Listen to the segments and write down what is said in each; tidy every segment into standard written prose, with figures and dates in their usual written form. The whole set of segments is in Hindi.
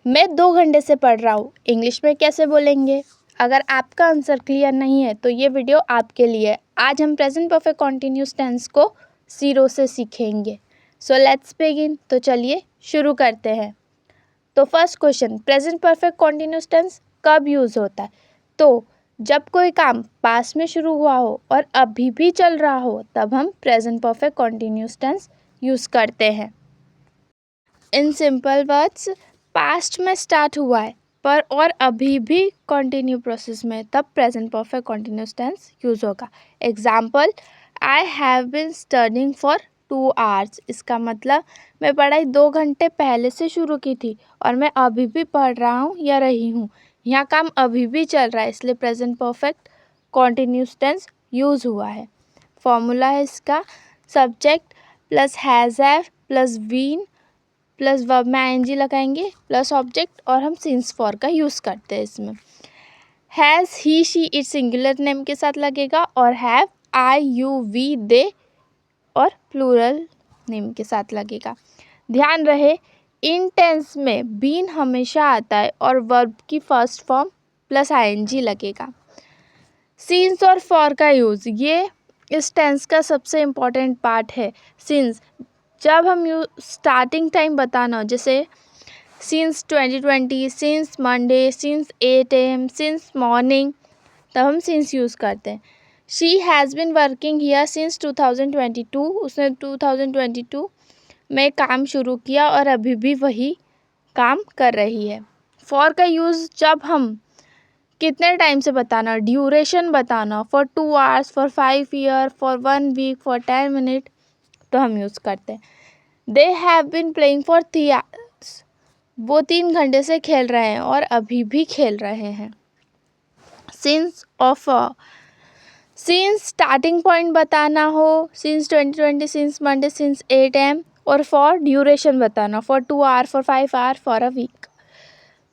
मैं 2 घंटे से पढ़ रहा हूँ, इंग्लिश में कैसे बोलेंगे? अगर आपका आंसर क्लियर नहीं है तो ये वीडियो आपके लिए है। आज हम प्रेजेंट परफेक्ट कंटिन्यूअस टेंस को ज़ीरो से सीखेंगे। So let's begin. तो चलिए शुरू करते हैं। तो first question, present perfect continuous tense कब यूज़ होता है? तो जब कोई काम पास्ट में शुरू हुआ हो और अभी भी चल रहा हो तब हम present perfect continuous tense use करते हैं। इन सिंपल वर्ड्स, पास्ट में स्टार्ट हुआ है पर और अभी भी कंटिन्यू प्रोसेस में, तब present perfect continuous tense use होगा। Example, I have been studying for 2 hours. इसका मतलब मैं पढ़ाई 2 घंटे पहले से शुरू की थी और मैं अभी भी पढ़ रहा हूँ या रही हूँ। यहाँ काम अभी भी चल रहा है, इसलिए present perfect continuous tense use हुआ है। फॉर्मूला है इसका, subject plus has have plus been plus verb में आईएनजी लगाएंगे प्लस ऑब्जेक्ट, और हम सिंस फॉर का यूज़ करते हैं इसमें। Has he she it singular name के साथ लगेगा और have I you we they और प्लूरल नेम के साथ लगेगा। ध्यान रहे, इन टेंस में बीन हमेशा आता है और वर्ब की फर्स्ट फॉर्म प्लस आईएनजी लगेगा। सिंस और फॉर का यूज़, ये इस टेंस का सबसे इम्पॉर्टेंट पार्ट है। सिंस जब हम स्टार्टिंग टाइम बताना हो, जैसे since 2020, since Monday, since 8 AM, since morning, तब हम सिंस यूज़ करते हैं। She has been working here since 2022। उसने 2022 में काम शुरू किया और अभी भी वही काम कर रही है। फॉर का यूज़ जब हम कितने टाइम से बताना, ड्यूरेशन बताना, for 2 hours, for 5 year, for 1 week, for 10 minute, तो हम यूज़ करते हैं। They have been playing for 3 hours. वो 3 घंटे से खेल रहे हैं और अभी भी खेल रहे हैं। Since of, since starting point बताना हो, since 2020, since Monday, since 8 AM, और फॉर ड्यूरेशन बताना, for 2 hour, for 5 hour, for a week.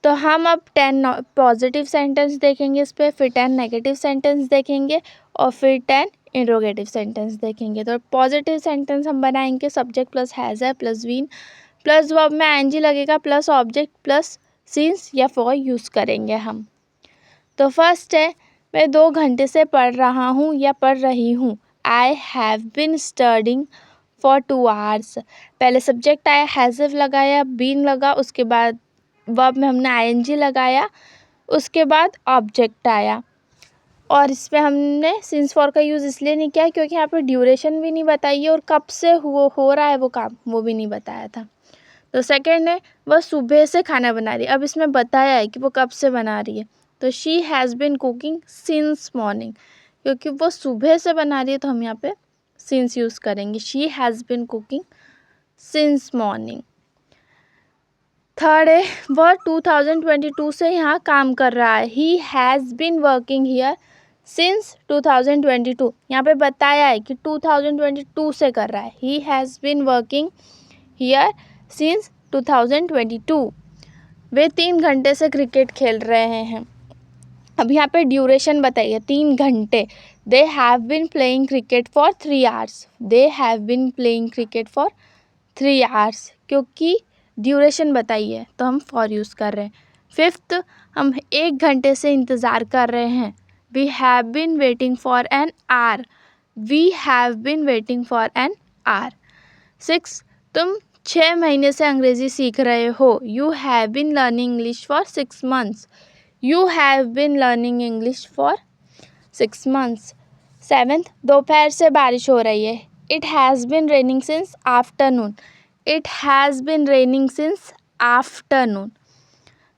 तो हम अब 10 पॉजिटिव सेंटेंस देखेंगे इस पर, फिर 10 नेगेटिव सेंटेंस देखेंगे और फिर 10 इंट्रोगेटिव सेंटेंस देखेंगे। तो पॉजिटिव सेंटेंस हम बनाएंगे, सब्जेक्ट प्लस हैज़ है प्लस बीन प्लस वर्ब में आईएनजी लगेगा प्लस ऑब्जेक्ट प्लस सिंस या फॉर यूज़ करेंगे हम। तो फर्स्ट है, मैं 2 घंटे से पढ़ रहा हूँ या पढ़ रही हूँ। I have been studying for 2 hours. पहले सब्जेक्ट आया, हैज़ लगाया, बीन लगा, उसके बाद वर्ब में हमने आईएनजी लगाया, उसके बाद ऑब्जेक्ट आया। और इसमें हमने सिंस फॉर का यूज़ इसलिए नहीं किया क्योंकि यहाँ पे ड्यूरेशन भी नहीं बताई है और कब से हो रहा है वो काम, वो भी नहीं बताया था। तो सेकंड है, वह सुबह से खाना बना रही है। अब इसमें बताया है कि वो कब से बना रही है, तो she has been cooking since morning. क्योंकि वो सुबह से बना रही है तो हम यहाँ पे सिंस यूज़ करेंगे, she has been cooking since morning. Third है, वह 2022 से यहाँ काम कर रहा है। He has been working here since 2022। यहाँ पे बताया है कि 2022 से कर रहा है। He has been working here since 2022। वे 3 घंटे से क्रिकेट खेल रहे हैं। अब यहाँ पे ड्यूरेशन बताइए, 3 घंटे। दे have been playing cricket for 3 hours. They have been playing cricket for 3 hours, क्योंकि ड्यूरेशन बताइए तो हम फॉर यूज़ कर रहे हैं। फिफ्थ, हम 1 घंटे से इंतज़ार कर रहे हैं। We have been waiting for an hour. We have been waiting for an hour. 6, तुम 6 महीने से अंग्रेज़ी सीख रहे हो। You have been learning English for 6 months. You have been learning English for 6 months. 7th, दोपहर से बारिश हो रही है। It has been raining since afternoon. It has been raining since afternoon.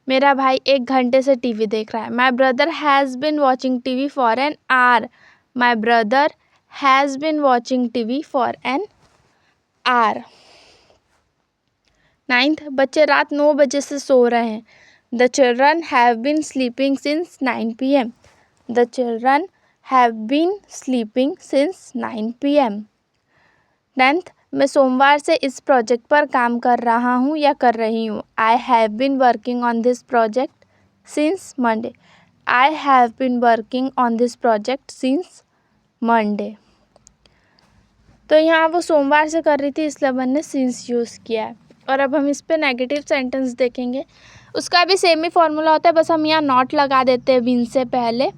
मेरा भाई 1 घंटे से टीवी देख रहा है। My brother has been watching TV for an hour. My brother has been watching TV for an hour. 9th, बच्चे रात 9 बजे से सो रहे हैं। The children have been sleeping since 9 PM। The children have been sleeping since 9 PM। 10th, मैं सोमवार से इस प्रोजेक्ट पर काम कर रहा हूँ या कर रही हूँ। I have been working on this project since Monday. I have been working on this project since Monday. तो यहाँ वो सोमवार से कर रही थी इसलिए मैंने सिंस यूज़ किया है। और अब हम इस पे नेगेटिव सेंटेंस देखेंगे। उसका भी सेम ही फॉर्मूला होता है, बस हम यहाँ नॉट लगा देते हैं बीन से पहले।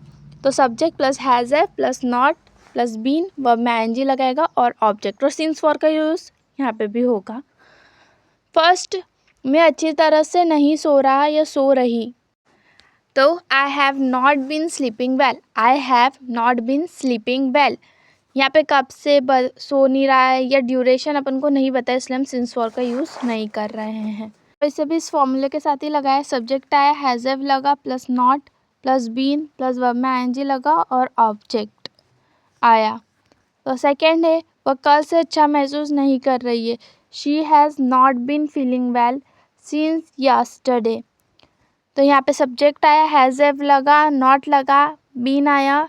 तो सब्जेक्ट प्लस हैज़ है plus not plus been, verb में आईएनजी लगाएगा और ऑब्जेक्ट। और सिंस फॉर का यूज़ यहाँ पे भी होगा। फर्स्ट, मैं अच्छी तरह से नहीं सो रहा या सो रही। तो I have not been sleeping well, I have not been sleeping well. यहाँ पे कब से सो नहीं रहा है या ड्यूरेशन अपन को नहीं पता, इसलिए हम सिंस फॉर का यूज़ नहीं कर रहे हैं। वैसे भी इस फॉर्मूले के साथ ही लगाया, सब्जेक्ट आया, हैज़ हैव लगा plus not plus been plus verb में आईएनजी लगा और ऑब्जेक्ट आया। तो सेकेंड है, वह कल से अच्छा महसूस नहीं कर रही है। She has not been feeling well since yesterday. तो यहाँ पे सब्जेक्ट आया, हैज़ हैव लगा, नॉट लगा, बीन आया,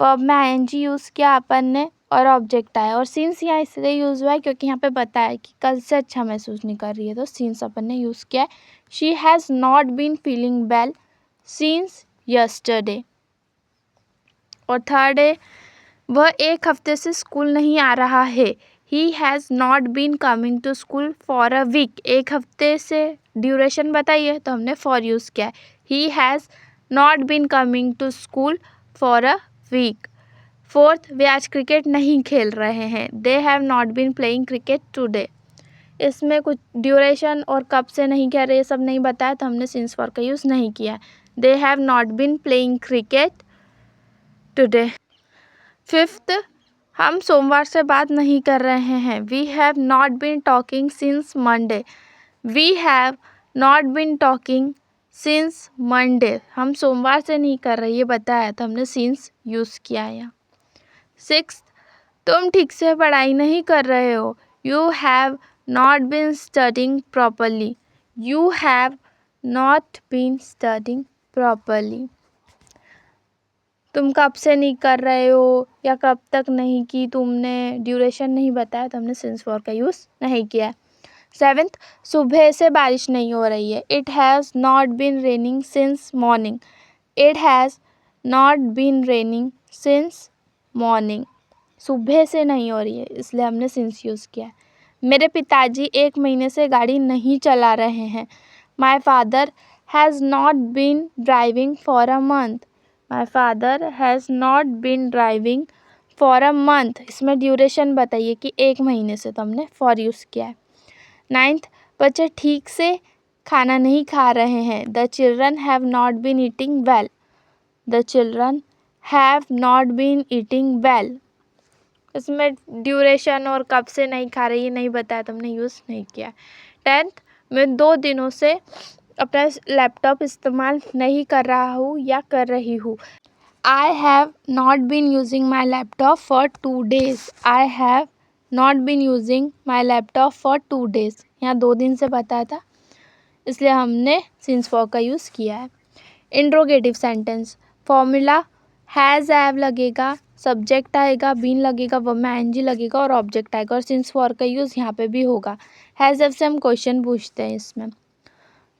वर्ब में आईएनजी यूज़ किया अपन ने और ऑब्जेक्ट आया। और सिंस यहाँ इसलिए यूज़ हुआ है क्योंकि यहाँ पे बताया कि कल से अच्छा महसूस नहीं कर रही है, तो सिंस अपन ने यूज़ किया है। She has not been feeling well since yesterday. और थर्ड है, वह एक हफ्ते से स्कूल नहीं आ रहा है। He has not been coming to school for a week. एक हफ्ते से ड्यूरेशन बताइए, तो हमने फॉर यूज़ किया है। He has not been coming to school for a week. Fourth, वे आज क्रिकेट नहीं खेल रहे हैं। They have not been playing cricket today. इसमें कुछ ड्यूरेशन और कब से नहीं कह रहे, ये सब नहीं बताया, तो हमने सिंस फॉर का यूज़ नहीं किया। They have not been playing cricket today. Fifth, हम सोमवार से बात नहीं कर रहे हैं। We have not been talking since Monday. We have not been talking since Monday. हम सोमवार से नहीं कर रहे, ये बताया, तो हमने सिंस यूज़ किया है। सिक्स्थ, तुम ठीक से पढ़ाई नहीं कर रहे हो। You have not been studying properly. You have not been studying properly. तुम कब से नहीं कर रहे हो या कब तक नहीं की, तुमने ड्यूरेशन नहीं बताया, तो हमने सिंस फॉर का यूज़ नहीं किया। सेवेंथ, सुबह से बारिश नहीं हो रही है। It has not been raining since morning. It has not been raining since morning. सुबह से नहीं हो रही है, इसलिए हमने सिंस यूज़ किया है। मेरे पिताजी 1 महीने से गाड़ी नहीं चला रहे हैं। My father has not been driving for a month. My father has not been driving for a month. इसमें ड्यूरेशन बताइए कि 1 महीने से, तो हमने फॉर यूज़ किया है। नाइन्थ, बच्चे ठीक से खाना नहीं खा रहे हैं। The children have not been eating well. The children have not been eating well. इसमें ड्यूरेशन और कब से नहीं खा रही है नहीं बताया, तो हमने यूज़ नहीं किया। 10th, मैं 2 दिनों से अपना लैपटॉप इस्तेमाल नहीं कर रहा हूँ या कर रही हूँ। I have not been using my laptop for 2 days। I have not been using my laptop for 2 days। यहाँ 2 दिन से बताया था, इसलिए हमने सिंस फॉर का यूज़ किया है। Interrogative sentence, formula has have लगेगा, सब्जेक्ट आएगा, बीन लगेगा, वर्ब में आईएनजी लगेगा और ऑब्जेक्ट आएगा। और सिंस फॉर का यूज़ यहाँ पे भी होगा। हैज़ हैव से हम क्वेश्चन पूछते हैं इसमें।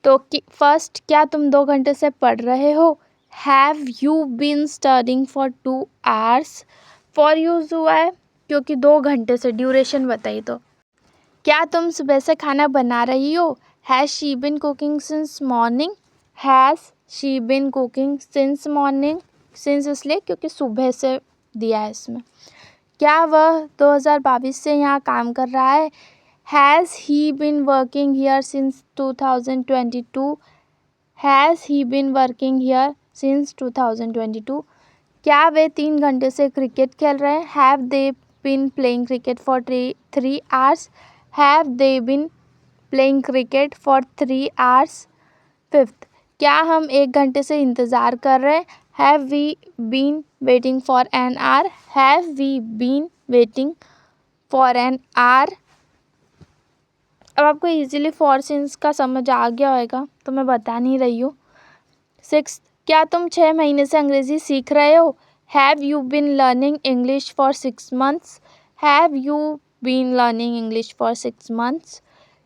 तो फर्स्ट, क्या तुम 2 घंटे से पढ़ रहे हो। Have you been studying for 2 hours। For use हुआ है क्योंकि 2 घंटे से, ड्यूरेशन बताइए। तो क्या तुम सुबह से खाना बना रही हो। Has she been cooking since morning. Has she been cooking since morning. Since इसलिए क्योंकि सुबह से दिया है इसमें। क्या वह 2022 से यहाँ काम कर रहा है। Has he been working here since 2022। Has he been working here since 2022। क्या वे 3 घंटे से क्रिकेट खेल रहे हैं। Have they been playing cricket for 3 hours। Have they been playing cricket for 3 hours। Fifth, क्या हम 1 घंटे से इंतज़ार कर रहे हैं। Have we been waiting for an hour. Have we been waiting for an hour. अब आपको इजीली फॉर सिंस का समझ आ गया होगा, तो मैं बता नहीं रही हूँ। सिक्स्थ, क्या तुम 6 महीने से अंग्रेज़ी सीख रहे हो। Have you been learning English for 6 months। Have you been learning English for 6 months।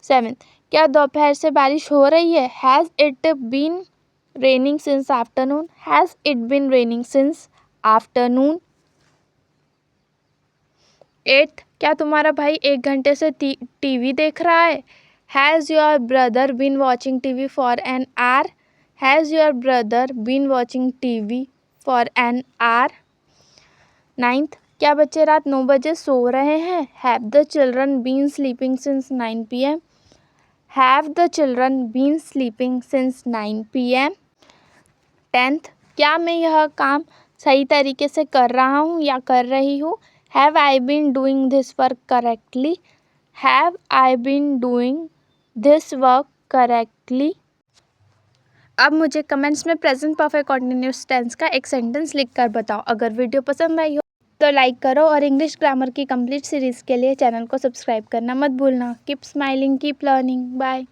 Seventh, क्या दोपहर से बारिश हो रही है। Has it been raining since afternoon. Has it been raining since afternoon. Eighth, क्या तुम्हारा भाई 1 घंटे से टीवी देख रहा है। Has your brother been watching TV for an hour? Has your brother been watching TV for an hour? 9th, क्या बच्चे रात 9 बजे सो रहे हैं? Have the children been sleeping since 9 PM? Have the children been sleeping since 9 PM? 10th, क्या मैं यह काम सही तरीके से कर रहा हूँ या कर रही हूँ? Have I been doing this work correctly? Have I been doing this work correctly? अब मुझे कमेंट्स में प्रेजेंट परफेक्ट कंटिन्यूअस टेंस का एक सेंटेंस लिख कर बताओ। अगर वीडियो पसंद आई हो तो लाइक करो और इंग्लिश ग्रामर की कंप्लीट सीरीज़ के लिए चैनल को सब्सक्राइब करना मत भूलना। Keep smiling, keep learning, bye.